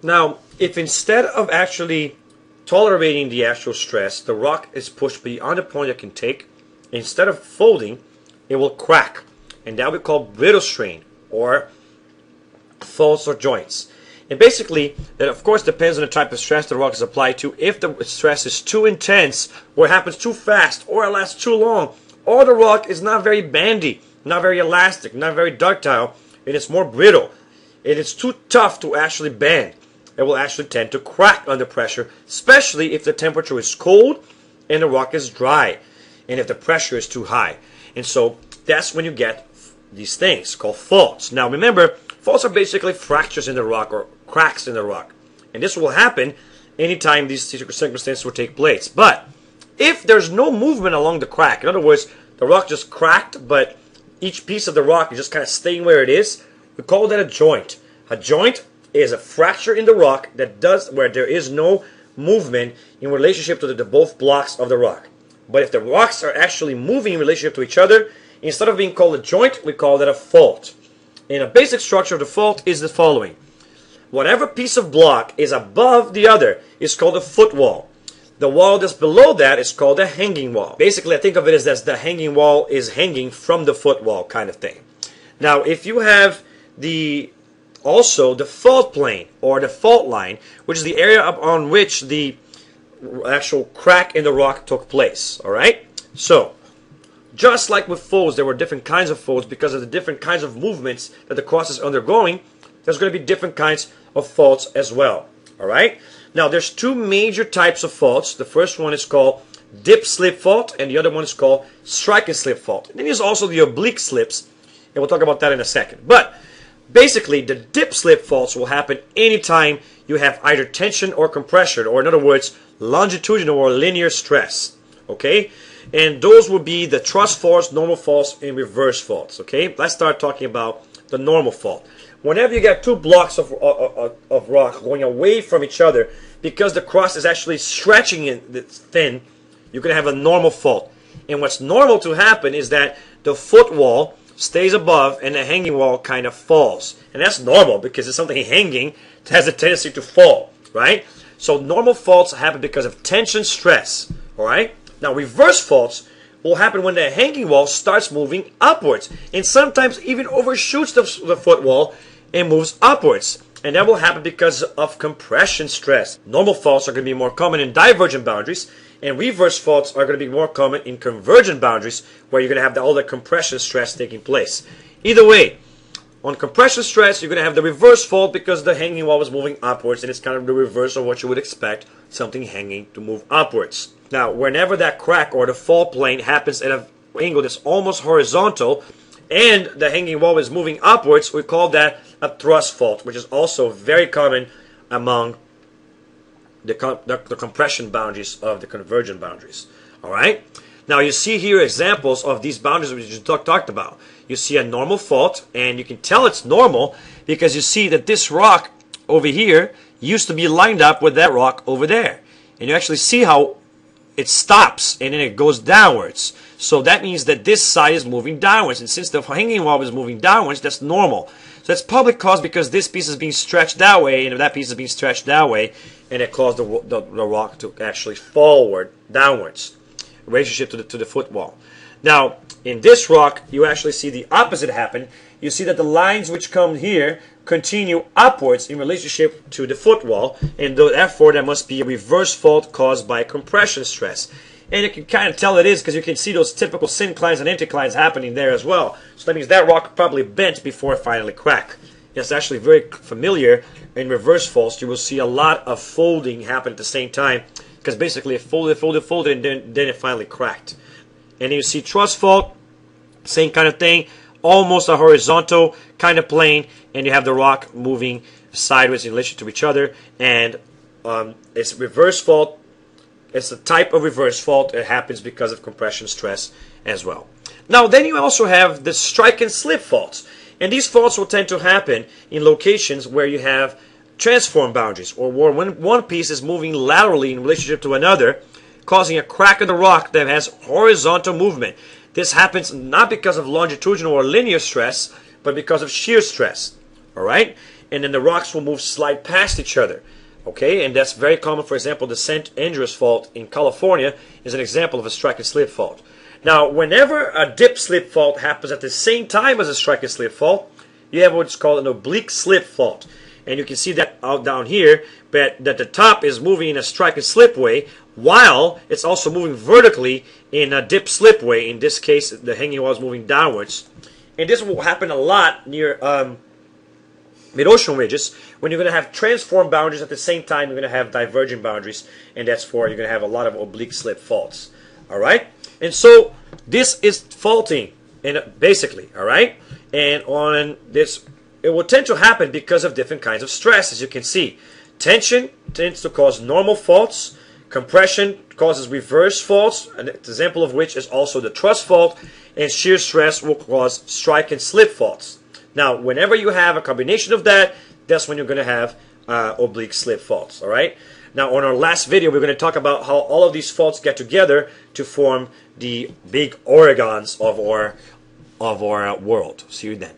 Now, if instead of actually tolerating the actual stress, the rock is pushed beyond the point it can take, instead of folding, it will crack. And that we call brittle strain, or faults or joints. And basically, that of course depends on the type of stress the rock is applied to. If the stress is too intense, or it happens too fast, or it lasts too long, or the rock is not very bandy, not very elastic, not very ductile, and it's more brittle, and it's too tough to actually bend, it will actually tend to crack under pressure, especially if the temperature is cold and the rock is dry, and if the pressure is too high. And so that's when you get these things called faults. Now remember, faults are basically fractures in the rock or cracks in the rock. And this will happen anytime these circumstances will take place. But if there's no movement along the crack, in other words, the rock just cracked, but each piece of the rock is just kind of staying where it is, we call that a joint. A joint is a fracture in the rock where there is no movement in relationship to the both blocks of the rock. But if the rocks are actually moving in relationship to each other, instead of being called a joint, we call that a fault. And a basic structure of the fault is the following. Whatever piece of block is above the other is called a footwall. The wall that's below that is called a hanging wall. Basically, I think of it as the hanging wall is hanging from the footwall kind of thing. Now, if you have also the fault plane or the fault line, which is the area on which the actual crack in the rock took place. All right? So, just like with folds, there were different kinds of folds because of the different kinds of movements that the cross is undergoing. There's going to be different kinds of faults as well. All right? Now, there's two major types of faults. The first one is called dip-slip fault, and the other one is called strike-and-slip fault. And then there's also the oblique slips, and we'll talk about that in a second. But basically, the dip-slip faults will happen anytime you have either tension or compression, or in other words, longitudinal or linear stress. Okay? And those will be the truss faults, normal faults, and reverse faults. Okay? Let's start talking about the normal fault. Whenever you get two blocks of rock going away from each other, because the cross is actually stretching it thin, you're going to have a normal fault. And what's normal to happen is that the footwall stays above and the hanging wall kind of falls. And that's normal because it's something hanging that has a tendency to fall, right? So normal faults happen because of tension stress, all right? Now reverse faults will happen when the hanging wall starts moving upwards and sometimes even overshoots the footwall and moves upwards. And that will happen because of compression stress. Normal faults are going to be more common in divergent boundaries, and reverse faults are going to be more common in convergent boundaries, where you're going to have all the compression stress taking place. Either way, on compression stress, you're going to have the reverse fault because the hanging wall is moving upwards, and it's kind of the reverse of what you would expect something hanging to move upwards. Now, whenever that crack or the fault plane happens at an angle that's almost horizontal, and the hanging wall is moving upwards, we call that a thrust fault, which is also very common among the compression boundaries of the convergent boundaries. All right? Now, you see here examples of these boundaries we just talked about. You see a normal fault, and you can tell it's normal because you see that this rock over here used to be lined up with that rock over there. And you actually see how it stops and then it goes downwards. So that means that this side is moving downwards. And since the hanging wall is moving downwards, that's normal. So that's probably caused because this piece is being stretched that way and that piece is being stretched that way, and it caused the rock to actually forward downwards in relationship to the footwall. Now, in this rock, you actually see the opposite happen. You see that the lines which come here continue upwards in relationship to the footwall, and therefore there must be a reverse fault caused by compression stress. And you can kind of tell it is because you can see those typical synclines and anticlines happening there as well. So that means that rock probably bent before it finally cracked. It's actually very familiar in reverse faults. You will see a lot of folding happen at the same time because basically it folded, and then it finally cracked. And you see truss fault, same kind of thing, almost a horizontal kind of plane, and you have the rock moving sideways in relation to each other, and it's reverse fault. It's a type of reverse fault. It happens because of compression stress as well. Now, then you also have the strike and slip faults, and these faults will tend to happen in locations where you have transform boundaries, or where one piece is moving laterally in relationship to another, causing a crack in the rock that has horizontal movement. This happens not because of longitudinal or linear stress, but because of shear stress. All right? and then the rocks will slide past each other. Okay, and that's very common. For example, the St. Andrews Fault in California is an example of a strike and slip fault. Now, whenever a dip slip fault happens at the same time as a strike and slip fault, you have what's called an oblique slip fault. And you can see that out down here, but that the top is moving in a strike and slip way, while it's also moving vertically in a dip slip way. In this case, the hanging wall is moving downwards. And this will happen a lot near mid-ocean ridges. When you're going to have transform boundaries at the same time, you're going to have divergent boundaries, and that's for you're going to have a lot of oblique slip faults. All right, and so this is faulting, and basically, all right, and on this, it will tend to happen because of different kinds of stress, as you can see. Tension tends to cause normal faults. Compression causes reverse faults, an example of which is also the truss fault, and shear stress will cause strike and slip faults. Now, whenever you have a combination of that, that's when you're going to have oblique slip faults, all right? Now, on our last video, we're going to talk about how all of these faults get together to form the big Oregons of our world. See you then.